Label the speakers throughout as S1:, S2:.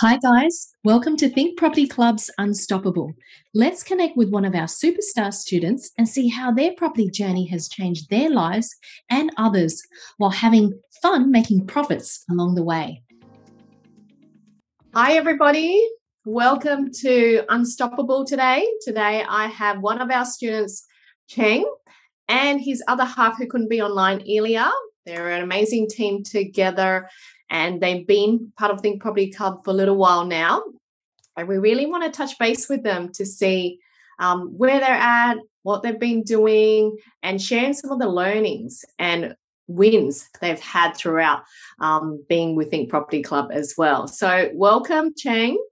S1: Hi guys, welcome to Think Property Club's Unstoppable. Let's connect with one of our superstar students and see how their property journey has changed their lives and others while having fun making profits along the way. Hi everybody, welcome to Unstoppable today. Today I have one of our students, Cheng, and his other half who couldn't be online, Elea. They're an amazing team together. And they've been part of Think Property Club for a little while now. And we really want to touch base with them to see where they're at, what they've been doing, and sharing some of the learnings and wins they've had throughout being with Think Property Club as well. So welcome, Cheng.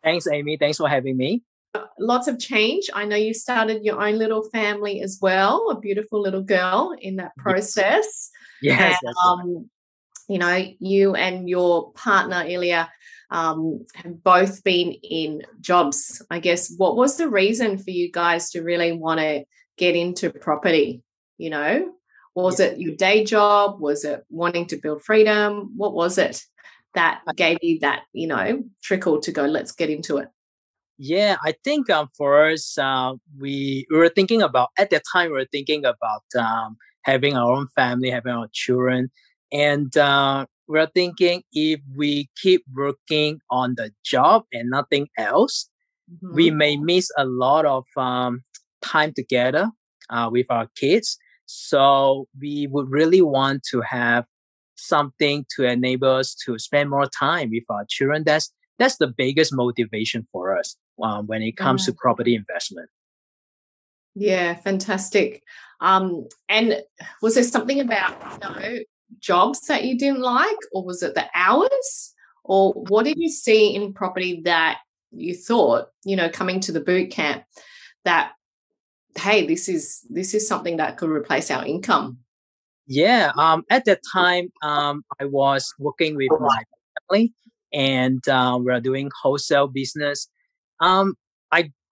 S2: Thanks, Amy. Thanks for having me.
S1: Lots of change. I know you started your own little family as well, a beautiful little girl in that process.
S2: Yes.
S1: And, you know, you and your partner, Elea, have both been in jobs. I guess, what was the reason for you guys to really want to get into property? You know, was it your day job? Was it wanting to build freedom? What was it that gave you that, you know, trickle to go, let's get into it?
S2: Yeah, I think for us, we were thinking about, at that time, we were thinking about having our own family, having our children. And we're thinking if we keep working on the job and nothing else, we may miss a lot of time together with our kids. So we would really want to have something to enable us to spend more time with our children. That's the biggest motivation for us when it comes to property investment.
S1: Yeah, fantastic. And was there something about, you know, jobs that you didn't like, or was it the hours, or what did you see in property that you thought, you know, coming to the boot camp, that hey, this is something that could replace our income?
S2: Yeah, at that time I was working with my family, and we're doing wholesale business. I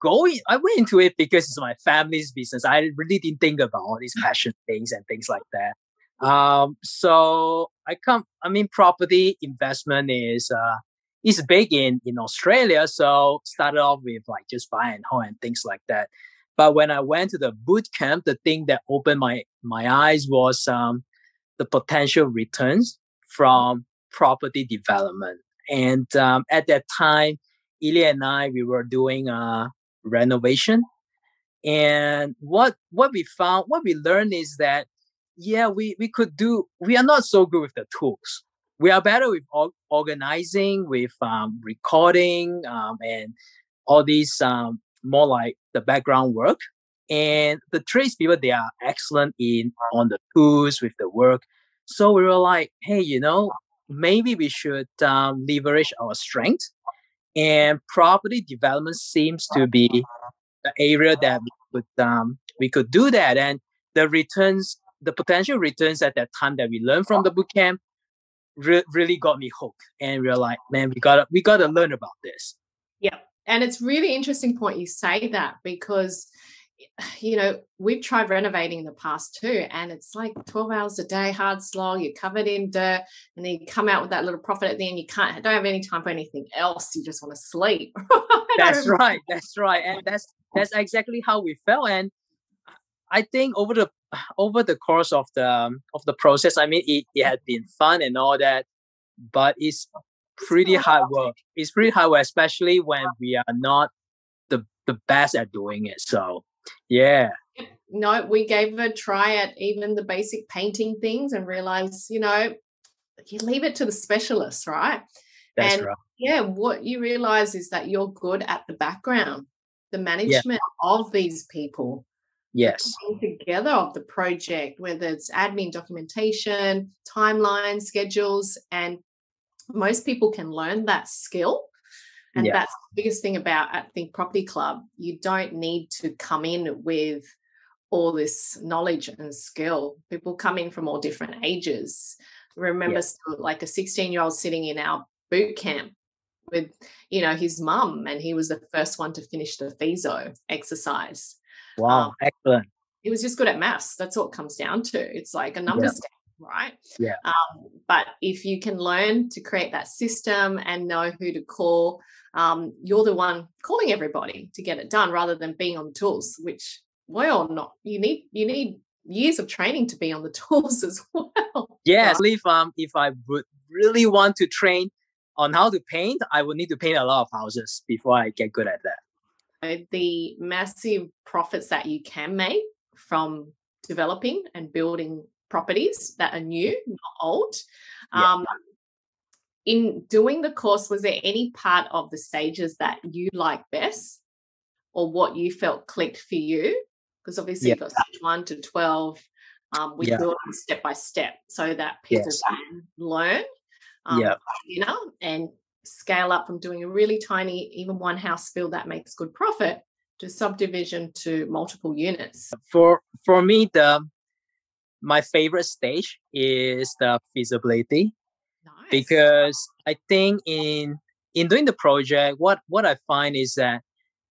S2: went into it because it's my family's business. I really didn't think about all these passion things and things like that. So property investment is big in Australia. So started off with like just buying home and things like that. But when I went to the boot camp, the thing that opened my eyes was the potential returns from property development. And at that time, Elea and I, we were doing renovation. And what we learned is that we are not so good with the tools. We are better with organizing, with recording, and all these more like the background work. And the tradespeople, they are excellent on the tools, with the work. So we were like, hey, you know, maybe we should leverage our strength. And property development seems to be the area that we could do that. And the potential returns at that time that we learned from the bootcamp really got me hooked. And we were like, man, we gotta learn about this.
S1: Yeah, and it's really interesting point you say that, because, you know, we've tried renovating in the past too, and it's like 12 hours a day, hard slog, you're covered in dirt, and then you come out with that little profit at the end. You don't have any time for anything else. You just want to sleep.
S2: That's right. And that's exactly how we felt. And I think over the course of the process, I mean, it had been fun and all that, but it's pretty hard work. It's pretty hard work, especially when we are not the best at doing it. So, yeah.
S1: No, we gave it a try at even the basic painting things and realized, you know, you leave it to the specialists, right?
S2: That's right.
S1: Yeah, what you realize is that you're good at the background, the management of these people.
S2: Yes.
S1: Together of the project, whether it's admin, documentation, timeline, schedules, and most people can learn that skill. And that's the biggest thing about at Think Property Club. You don't need to come in with all this knowledge and skill. People come in from all different ages. Remember, like a 16-year-old sitting in our boot camp with, you know, his mum, and he was the first one to finish the FISO exercise.
S2: Wow, excellent.
S1: He was just good at maths. That's what it comes down to. It's like a numbers game. right?
S2: Yeah.
S1: But if you can learn to create that system and know who to call, you're the one calling everybody to get it done rather than being on the tools, which, well, not you need years of training to be on the tools as well.
S2: Yes,
S1: Right?
S2: if I would really want to train on how to paint, I would need to paint a lot of houses before I get good at that.
S1: The massive profits that you can make from developing and building properties that are new, not old.
S2: Yeah.
S1: In doing the course, was there any part of the stages that you like best or what you felt clicked for you? Because obviously
S2: Yeah.
S1: you've got stage 1 to 12. We
S2: Yeah.
S1: build them step by step so that people
S2: Yes.
S1: can learn,
S2: Yeah.
S1: and scale up from doing a really tiny, even one house build that makes good profit to subdivision to multiple units.
S2: For me, my favorite stage is the feasibility,
S1: Nice.
S2: because I think in doing the project, what I find is that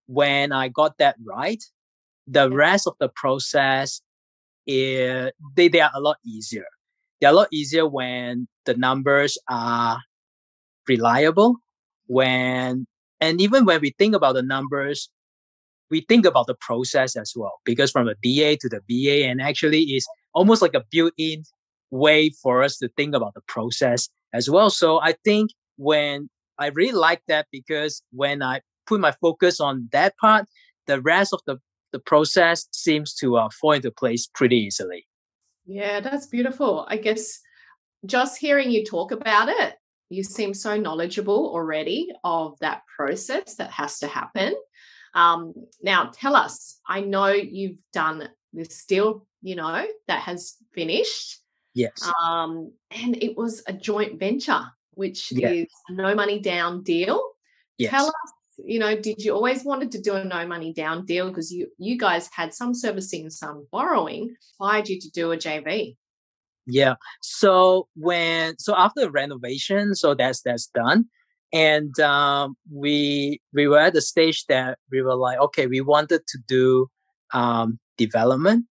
S2: when I got that right, the
S1: Yeah.
S2: rest of the process they are a lot easier. They're a lot easier when the numbers are reliable. When and even when we think about the numbers, we think about the process as well, because from the DA to the BA, and actually is almost like a built-in way for us to think about the process as well. So I think when I really like that, because when I put my focus on that part, the rest of the process seems to fall into place pretty easily.
S1: Yeah, that's beautiful. I guess just hearing you talk about it, you seem so knowledgeable already of that process that has to happen. Now, tell us, I know you've done this deal, that has finished,
S2: Yes.
S1: and it was a joint venture, which
S2: Yeah.
S1: is a no money down deal. Tell
S2: Yes.
S1: us, did you always wanted to do a no money down deal because you guys had some servicing, some borrowing, inspired you to do a JV?
S2: Yeah. So after the renovation, so that's done, and we were at the stage that we were like, okay, we wanted to do development,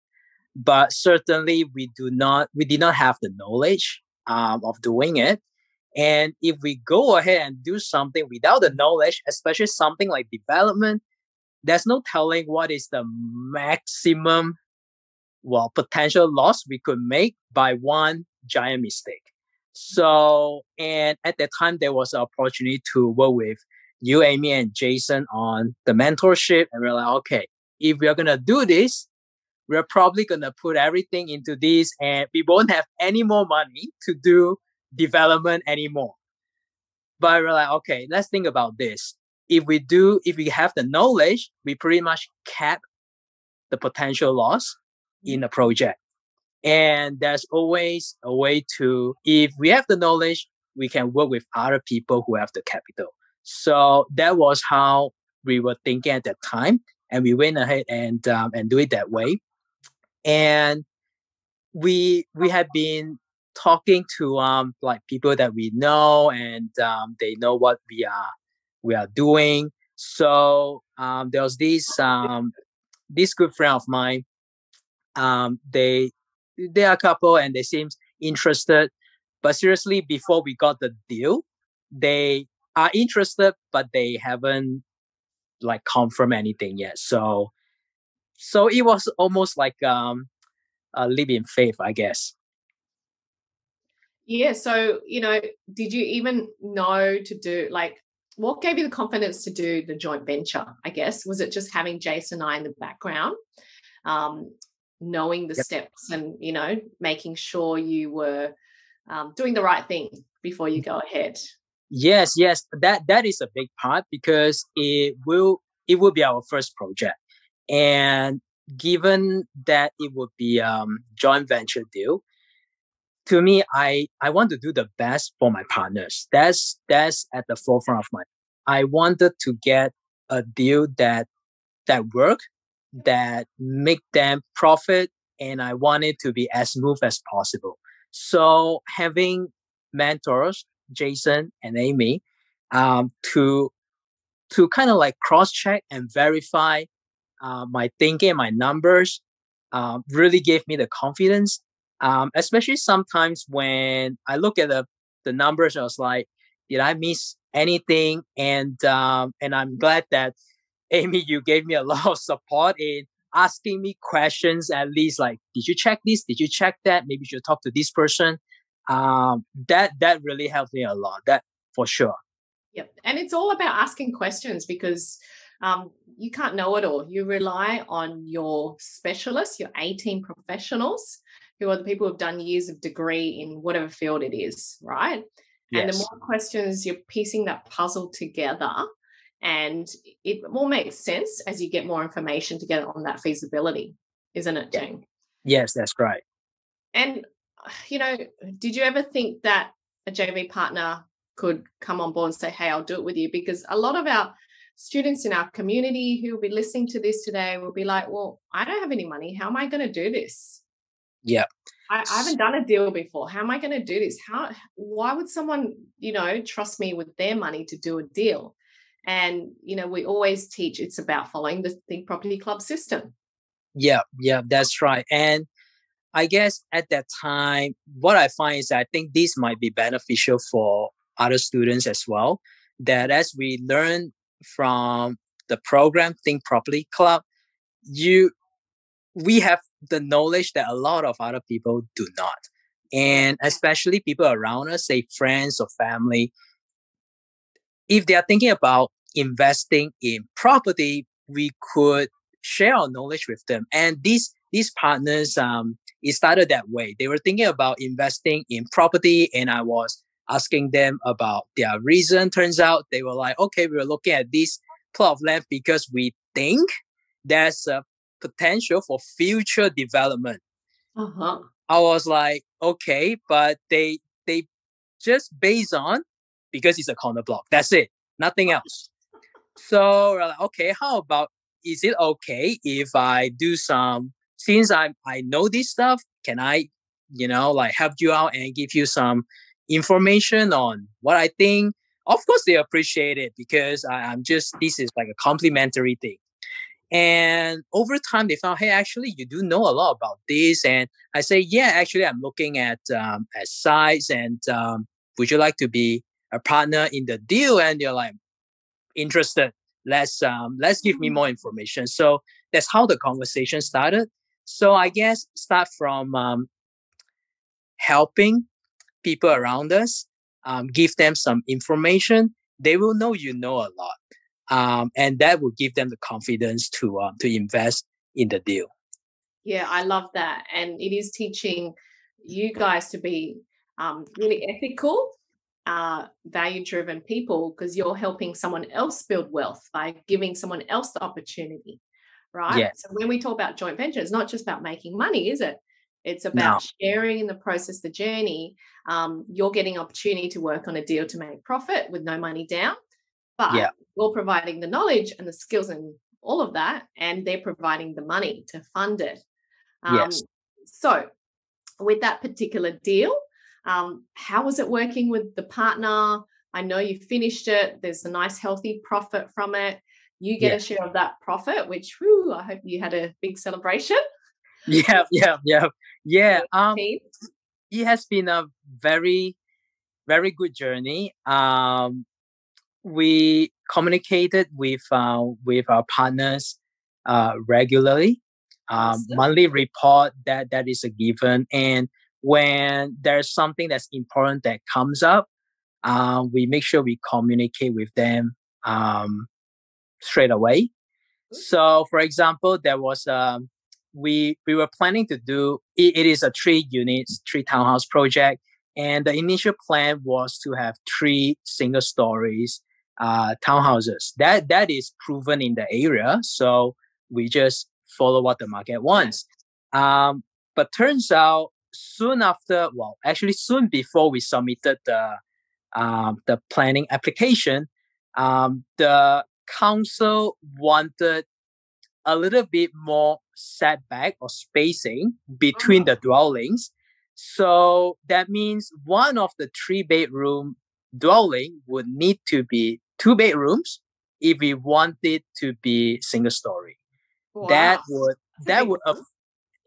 S2: but certainly we did not have the knowledge of doing it. And if we go ahead and do something without the knowledge, especially something like development, there's no telling what is the maximum potential loss we could make by one giant mistake. So, and at that time, there was an opportunity to work with you, Amy, and Jason on the mentorship. And we're like, okay, if we're going to do this, we're probably going to put everything into this, and we won't have any more money to do development anymore. But we're like, okay, let's think about this. If we have the knowledge, we pretty much cap the potential loss in a project. And there's always a way to, if we have the knowledge, we can work with other people who have the capital. So that was how we were thinking at that time. And we went ahead and do it that way. And we had been talking to like people that we know, and they know what we are doing. So there was this good friend of mine. They are a couple and they seem interested. But seriously, before we got the deal, they are interested, but they haven't like confirmed anything yet. So it was almost like a leap in faith, I guess.
S1: Yeah. So, did you even know to do what gave you the confidence to do the joint venture? I guess, was it just having Jason and I in the background, knowing the
S2: Yep.
S1: steps and, making sure you were doing the right thing before you go ahead?
S2: Yes, that is a big part, because it will be our first project, and given that it would be joint venture deal, to me, I want to do the best for my partners. That's at the forefront of my. I wanted to get a deal that work, that make them profit, and I want it to be as smooth as possible. So having mentors, Jason and Amy, to kind of like cross check and verify my thinking, my numbers, really gave me the confidence Especially sometimes when I look at the numbers, I was like, did I miss anything? And I'm glad that Amy, you gave me a lot of support in asking me questions. At least like, did you check this? Did you check that? Maybe you should talk to this person. That really helped me a lot. That for sure.
S1: Yep. And it's all about asking questions because you can't know it all. You rely on your specialists, your A-team professionals, who are the people who've done years of degree in whatever field it is, right?
S2: Yes.
S1: And the more questions you're piecing that puzzle together, and it all makes sense as you get more information together on that feasibility, isn't it, Cheng?
S2: Yes, that's right.
S1: And, did you ever think that a JV partner could come on board and say, hey, I'll do it with you? Because a lot of our students in our community who will be listening to this today will be like, well, I don't have any money. How am I going to do this?
S2: Yeah.
S1: I haven't done a deal before. How am I going to do this? Why would someone, trust me with their money to do a deal? And, we always teach it's about following the Think Property Club system.
S2: Yeah, that's right. And I guess at that time, what I find is I think this might be beneficial for other students as well. That as we learn from the program Think Property Club, we have the knowledge that a lot of other people do not. And especially people around us, say friends or family, if they are thinking about investing in property, we could share our knowledge with them. And these partners, it started that way. They were thinking about investing in property, and I was asking them about their reason. Turns out they were like, okay, we were looking at this plot of land because we think there's a potential for future development.
S1: Uh-huh.
S2: I was like, okay, but they just based on because it's a corner block. That's it. Nothing else. So we're like, okay, how about is it okay if I do some since I know this stuff, can I, help you out and give you some information on what I think? Of course they appreciate it because I'm just this is like a complimentary thing. And over time, they found, hey, actually, you do know a lot about this. And I say, yeah, actually, I'm looking at sites, and would you like to be a partner in the deal? And they're like, interested. Let's give me more information. So that's how the conversation started. So I guess start from helping people around us, give them some information. They will know you know a lot. And that will give them the confidence to invest in the deal.
S1: Yeah, I love that. And it is teaching you guys to be really ethical, value-driven people because you're helping someone else build wealth by giving someone else the opportunity, right?
S2: Yeah.
S1: So when we talk about joint venture, it's not just about making money, is it? It's about sharing in the process, the journey. You're getting opportunity to work on a deal to make profit with no money down. But you're providing the knowledge and the skills and all of that, and they're providing the money to fund it.
S2: Yes.
S1: So with that particular deal, how was it working with the partner? I know you finished it. There's a nice healthy profit from it. You get a share of that profit, which I hope you had a big celebration.
S2: Yeah. It has been a very, very good journey. We communicated with our partners regularly.
S1: Awesome.
S2: Monthly report that is a given, and when there's something that's important that comes up, we make sure we communicate with them straight away. So, for example, there was we were planning to do it is a 3 townhouse project, and the initial plan was to have 3 single stories townhouses. That is proven in the area, so we just follow what the market wants. But turns out soon before we submitted the planning application, the council wanted a little bit more setback or spacing between the dwellings. So that means one of the 3-bedroom dwelling would need to be 2 bedrooms if we want it to be single story.
S1: Wow.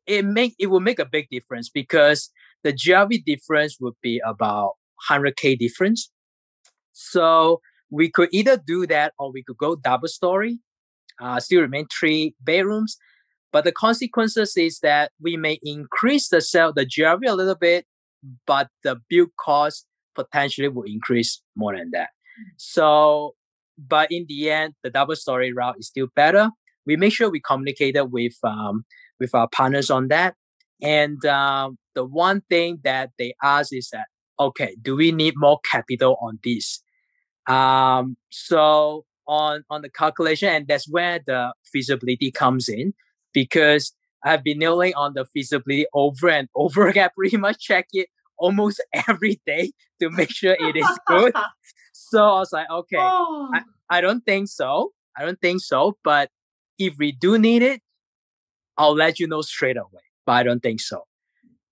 S2: it will make a big difference because the GRV difference would be about 100K difference. So we could either do that or we could go double story, still remain 3 bedrooms. But the consequences is that we may increase the GRV a little bit, but the build cost potentially will increase more than that. So, but in the end, the double story route is still better. We make sure we communicated with our partners on that. And the one thing that they ask is that, okay, do we need more capital on this? So on the calculation, and that's where the feasibility comes in, because I've been nailing on the feasibility over and over again. I pretty much check it almost every day to make sure it is good. So I was like, okay, I don't think so. But if we do need it, I'll let you know straight away. But I don't think so.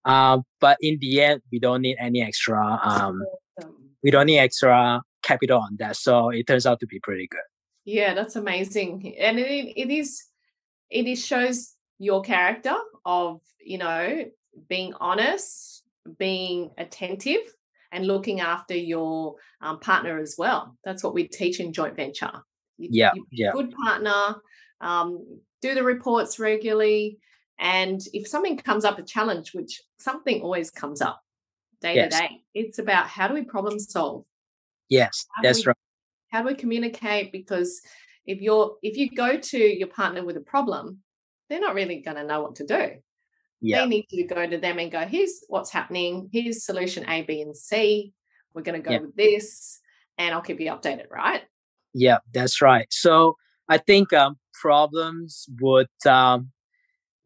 S2: But in the end, we don't need any extra. We don't need extra capital on that. So it turns out to be pretty good.
S1: Yeah, that's amazing, and it shows your character of, being honest, being attentive, and looking after your partner as well. That's what we teach in joint venture.
S2: Yeah.
S1: Good partner, do the reports regularly, and if something comes up, a challenge, which something always comes up day to day, it's about how do we problem solve?
S2: Yes, that's right.
S1: How do we communicate? Because if you go to your partner with a problem, they're not really going to know what to do. They need you to go to them and go, here's what's happening. Here's solution A, B, and C. We're going to go with this, and I'll keep you updated, right?
S2: Yeah, that's right. So I think problems will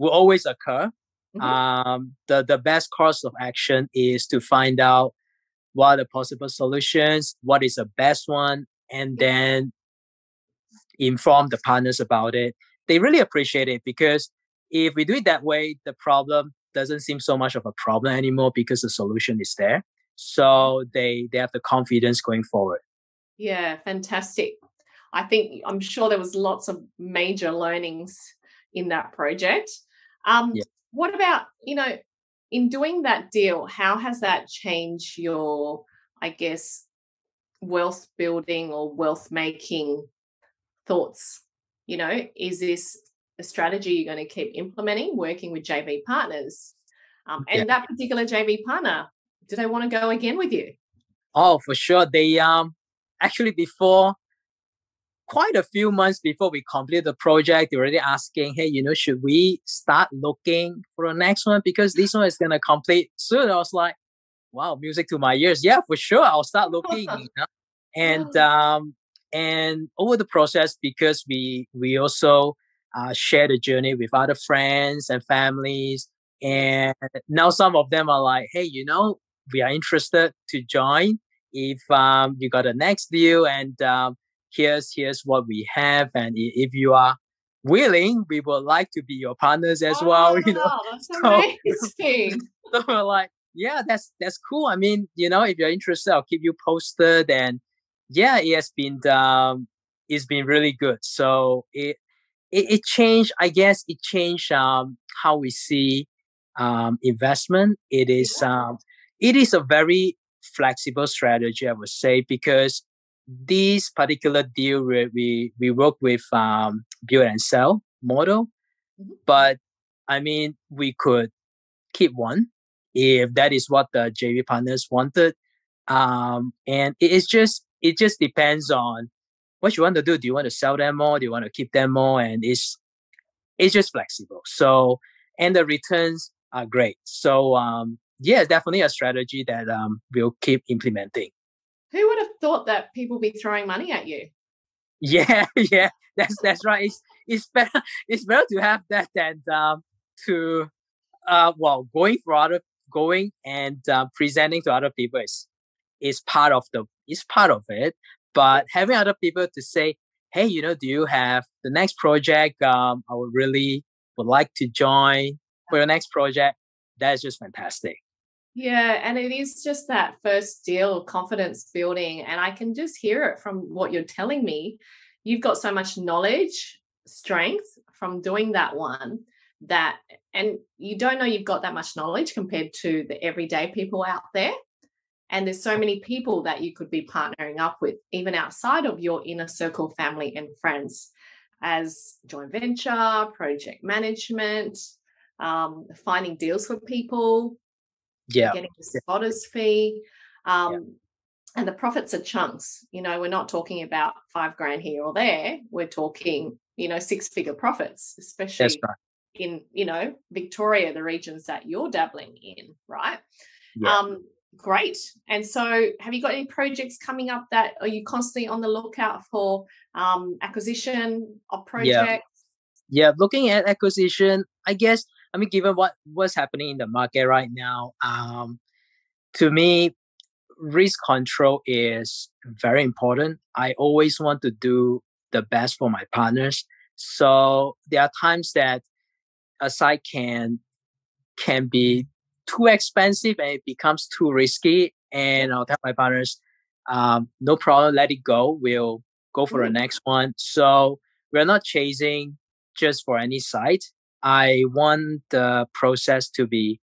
S2: always occur. Mm-hmm. The best course of action is to find out what are the possible solutions, what is the best one, and then inform the partners about it. They really appreciate it, because if we do it that way, the problem doesn't seem so much of a problem anymore because the solution is there. So they have the confidence going forward.
S1: Yeah, fantastic. I'm sure there was lots of major learnings in that project. What about, in doing that deal, how has that changed your, I guess, wealth building or wealth making thoughts? Is this a strategy you're going to keep implementing, working with JV partners? And that particular JV partner, do they want to go again with you?
S2: Oh, for sure. They actually, before, quite a few months before we completed the project, they were already asking, hey, should we start looking for the next one? Because this one is going to complete soon. I was like, wow, music to my ears. Yeah, for sure. I'll start looking. And over the process, because we also share the journey with other friends and families. And now some of them are like, hey, we are interested to join if you got a next deal, and here's what we have, and if you are willing, we would like to be your partners as well.
S1: That's amazing.
S2: So we're like, yeah, that's cool. I mean, if you're interested, I'll keep you posted. And yeah, it's been really good. So it changed. I guess it changed how we see investment. It is a very flexible strategy, I would say, because this particular deal we work with build and sell model, but I mean, we could keep one if that is what the JV partners wanted, and it just depends on what you want to do. Do you want to sell them more? Do you want to keep them more? And it's just flexible. So, and the returns are great. So yeah, definitely a strategy that we'll keep implementing.
S1: Who would have thought that people be throwing money at you?
S2: Yeah, that's right. It's better to have that than to going and presenting to other people is part of it. But having other people to say, hey, do you have the next project? I would like to join for your next project. That is just fantastic.
S1: Yeah, and it is just that first deal, confidence building. And I can just hear it from what you're telling me. You've got so much knowledge, strength from doing that one, that, and you don't know you've got that much knowledge compared to the everyday people out there. And there's so many people that you could be partnering up with, even outside of your inner circle, family and friends, as joint venture, project management, finding deals for people, getting a spotter's fee. And the profits are chunks. We're not talking about $5,000 here or there. We're talking, 6-figure profits, especially in, Victoria, the regions that you're dabbling in, right?
S2: Yeah.
S1: Great. And so have you got any projects coming up that are you constantly on the lookout for acquisition of projects?
S2: Yeah, looking at acquisition, I guess, given what's happening in the market right now, to me, risk control is very important. I always want to do the best for my partners. So there are times that a site can be too expensive and it becomes too risky. And I'll tell my partners, no problem, let it go. We'll go for the next one. So we're not chasing just for any site. I want the process to be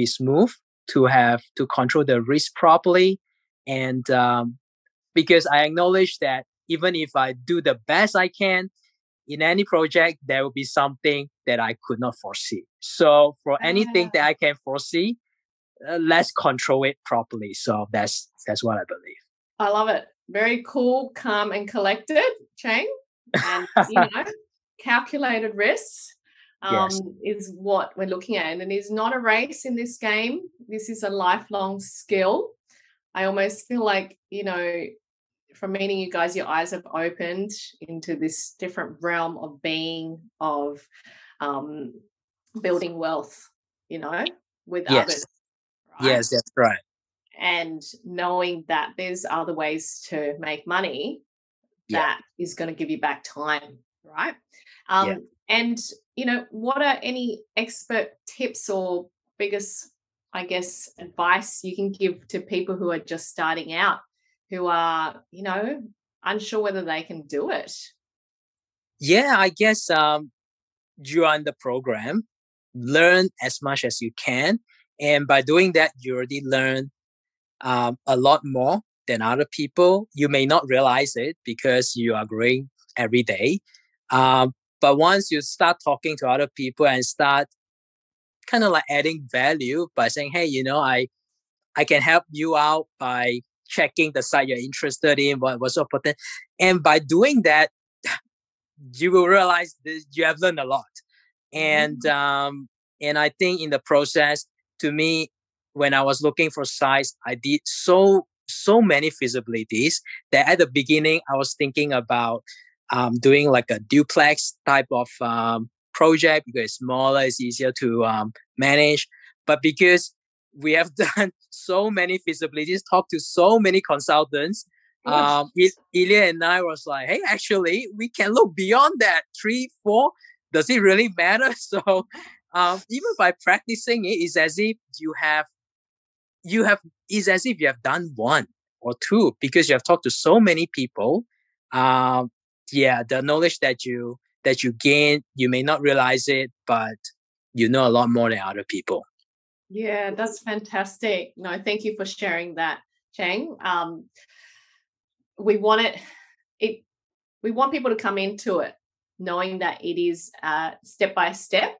S2: smooth, to control the risk properly. And because I acknowledge that even if I do the best I can in any project, there will be something that I could not foresee. So for anything that I can foresee, let's control it properly. So that's what I believe.
S1: I love it. Very cool, calm and collected, Cheng. And, calculated risks is what we're looking at. And it is not a race in this game. This is a lifelong skill. I almost feel like, from meeting you guys, your eyes have opened into this different realm of being, of building wealth, with others.
S2: Right? Yes, that's right.
S1: And knowing that there's other ways to make money that is going to give you back time, right? And, what are any expert tips or biggest, I guess, advice you can give to people who are just starting out, who are, unsure whether they can do it?
S2: Yeah, I guess you are in the program. Learn as much as you can. And by doing that, you already learn a lot more than other people. You may not realize it because you are growing every day. But once you start talking to other people and start kind of like adding value by saying, hey, I can help you out by checking the site you're interested in, what's your potential. And by doing that, you will realize that you have learned a lot. And I think in the process, to me, when I was looking for sites, I did so many feasibilities that at the beginning I was thinking about doing like a duplex type of project because it's smaller, it's easier to manage. But because we have done so many feasibilities, talked to so many consultants, Elea and I was like, hey, actually, we can look beyond that. 3, 4, does it really matter? So even by practicing it, it's as if it's as if you have done 1 or 2 because you have talked to so many people. The knowledge that you gain, you may not realize it, but you know a lot more than other people.
S1: Yeah, that's fantastic. No, thank you for sharing that, Cheng. We want we want people to come into it knowing that it is step by step,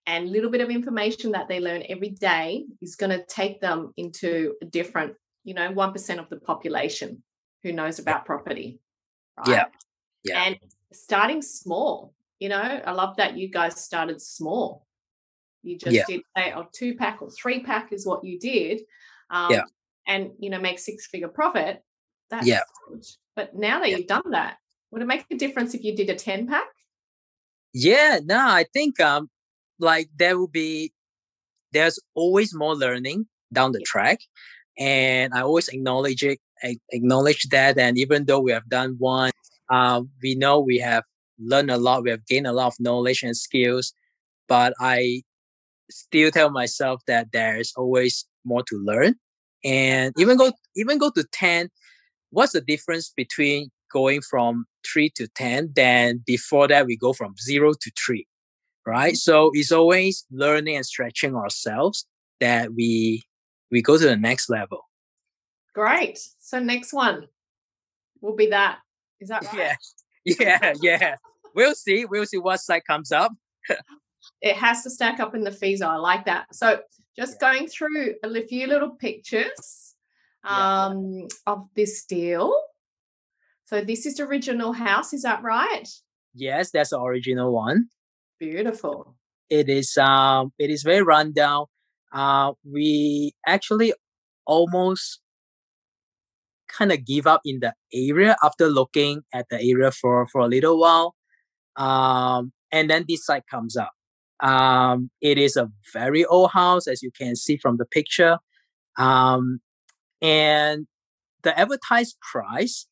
S1: and a little bit of information that they learn every day is going to take them into a different, 1% of the population who knows about property. Right?
S2: Yeah.
S1: And starting small, I love that you guys started small. You just did say, 2-pack or 3-pack is what you did. And, make 6-figure profit. That's good. But now that you've done that, would it make a difference if you did a 10-pack?
S2: Yeah, no, I think there's always more learning down the track. And I always acknowledge that. And even though we have done 1, we know we have learned a lot. We have gained a lot of knowledge and skills. But I still tell myself that there's always more to learn. And even go to 10, what's the difference between going from 3 to 10? Then before that, we go from 0 to 3. right? So it's always learning and stretching ourselves that we go to the next level.
S1: Great. So next one will be that. Is that right?
S2: Yeah. We'll see what side comes up.
S1: It has to stack up in the fees. I like that. So just going through a few little pictures of this deal. So this is the original house. Is that right?
S2: Yes, that's the original one.
S1: Beautiful.
S2: It is very rundown. We actually almost kind of give up in the area after looking at the area for a little while. And then this site comes up. It is a very old house, as you can see from the picture. And the advertised price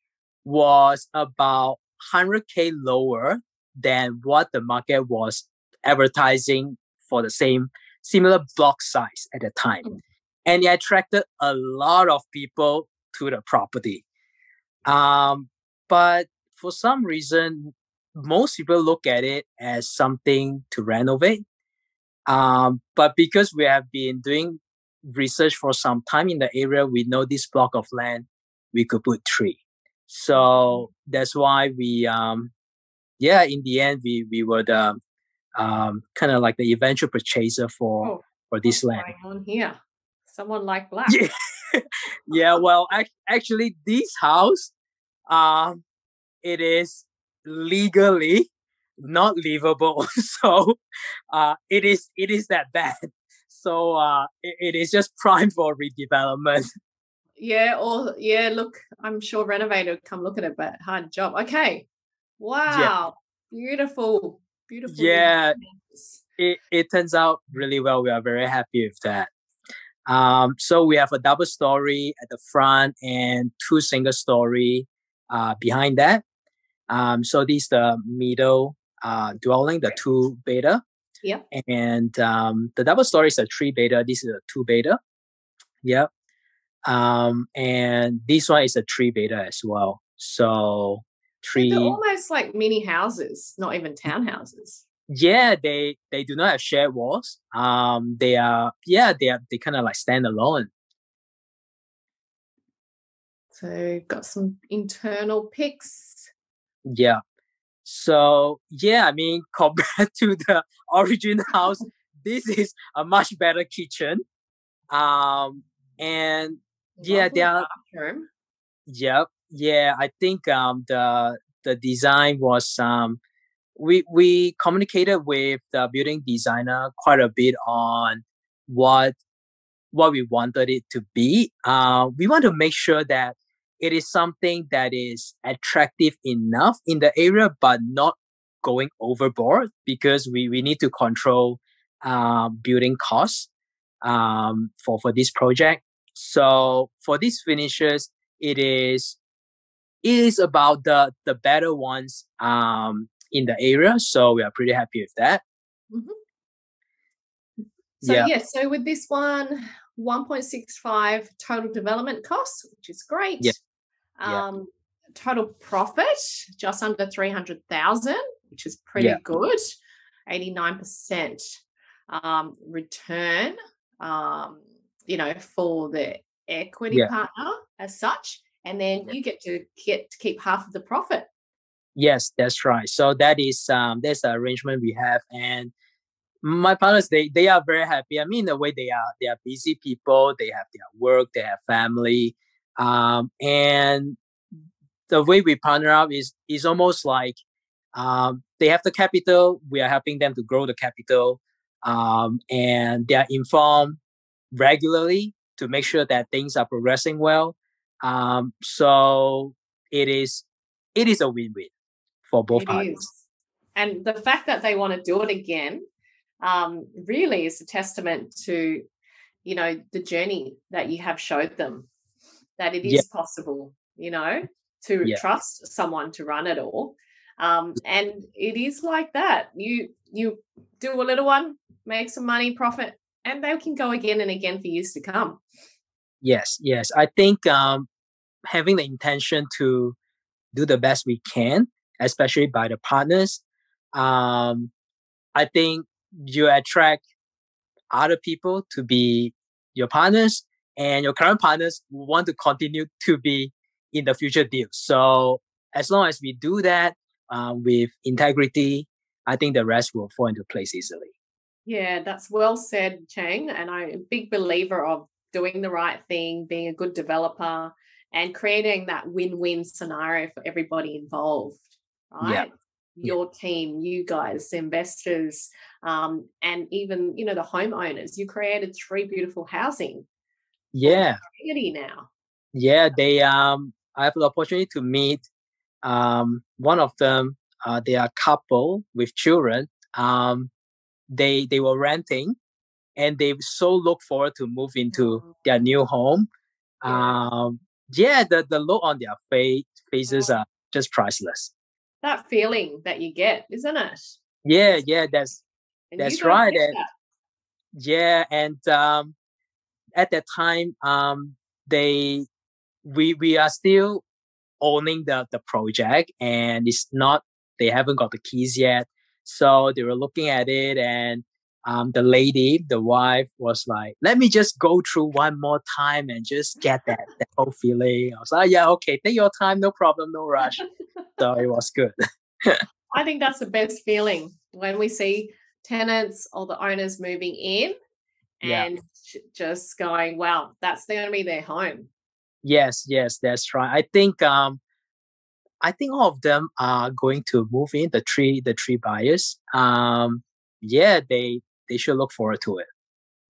S2: was about 100K lower than what the market was advertising for the similar block size at the time. And it attracted a lot of people to the property. But for some reason, most people look at it as something to renovate. But because we have been doing research for some time in the area, we know this block of land we could put 3. So that's why we in the end we were the kind of like the eventual purchaser for this land.
S1: What's going on here? Someone like black.
S2: Yeah, well, actually, this house, it is legally not livable, so it is that bad. So it is just prime for redevelopment.
S1: Look, I'm sure renovator would come look at it, but hard job. Okay. Wow. Yeah. Beautiful.
S2: Yeah. It turns out really well. We are very happy with that. So we have a double story at the front and 2 single story behind that. So this is the middle dwelling, the 2 beta.
S1: Yeah.
S2: And the double story is a 3 beta. This is a 2 beta. Yeah. And this one is a 3 beta as well. So 3.
S1: They're almost like mini houses, not even townhouses.
S2: Yeah, they do not have shared walls. They kind of like stand alone.
S1: So got some internal pics.
S2: Yeah. So yeah, I mean, compared to the original house, this is a much better kitchen. And yeah, they are.
S1: Bathroom.
S2: Yeah. I think the design was we communicated with the building designer quite a bit on what we wanted it to be. We want to make sure that it is something that is attractive enough in the area, but not going overboard, because we need to control building costs for this project. So for these finishes, it is about the better ones in the area. So we are pretty happy with that.
S1: Mm-hmm. So so with this one, 1.65 total development costs, which is great. Total profit just under 300,000, which is pretty good. 89% return, for the equity partner as such, and then you get to keep half of the profit.
S2: Yes, that's right. So that is that's the arrangement we have, and my partners, they are very happy. I mean, in a way, they are busy people. They have their work, they have family, and the way we partner up is almost like they have the capital. We are helping them to grow the capital, and they are informed regularly to make sure that things are progressing well. So it is a win-win for both parties.
S1: And the fact that they want to do it again really is a testament to, the journey that you have showed them, that it is possible, to trust someone to run it all. And it is like that. You do a little one, make some money, profit, and they can go again and again for years to come.
S2: Yes. I think having the intention to do the best we can, especially by the partners, I I think you attract other people to be your partners, and your current partners want to continue to be in the future deals. So as long as we do that with integrity, I think the rest will fall into place easily.
S1: Yeah, that's well said, Cheng. And I'm a big believer of doing the right thing, being a good developer, and creating that win-win scenario for everybody involved,
S2: Yeah.
S1: right? Your team, you guys, investors, and even, the homeowners. You created 3 beautiful housing for the
S2: Yeah.
S1: community now.
S2: Yeah. I have the opportunity to meet one of them. They are a couple with children. They were renting, and they so look forward to move into their new home.
S1: Yeah.
S2: Yeah, the look on their faces are just priceless.
S1: That feeling that you get, isn't it?
S2: Yeah,
S1: And you
S2: that's
S1: guys
S2: right.
S1: get
S2: And
S1: that.
S2: yeah, and at that time, they we are still owning the project, and it's not, they haven't got the keys yet. So they were looking at it, and the wife was like, let me just go through one more time and just get that whole feeling. I was like, yeah, okay, take your time, no problem, no rush. So it was good.
S1: I think that's the best feeling when we see tenants or the owners moving in
S2: Yeah.
S1: and just going, wow, that's going to be their home.
S2: Yes, that's right. I think all of them are going to move in, the three buyers. Yeah, they should look forward to it.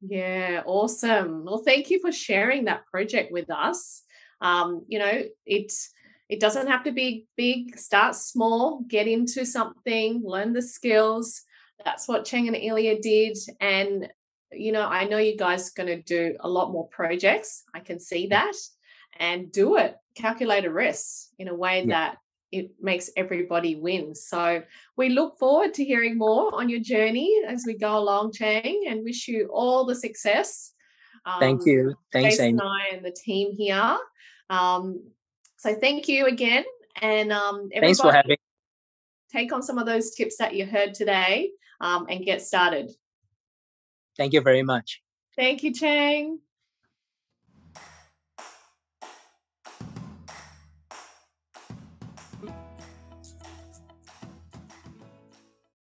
S1: Yeah, awesome. Well, thank you for sharing that project with us. It doesn't have to be big. Start small, get into something, learn the skills. That's what Cheng and Elea did. And I know you guys are going to do a lot more projects. I can see that. And do it. Calculate a risk in a way
S2: Yeah.
S1: that it makes everybody win. So we look forward to hearing more on your journey as we go along, Cheng, and wish you all the success.
S2: Thank you. Thanks,
S1: Jason
S2: Amy.
S1: and I and the team here. So thank you again. And
S2: Thanks for
S1: everybody,
S2: having.
S1: take on some of those tips that you heard today and get started.
S2: Thank you very much.
S1: Thank you, Cheng.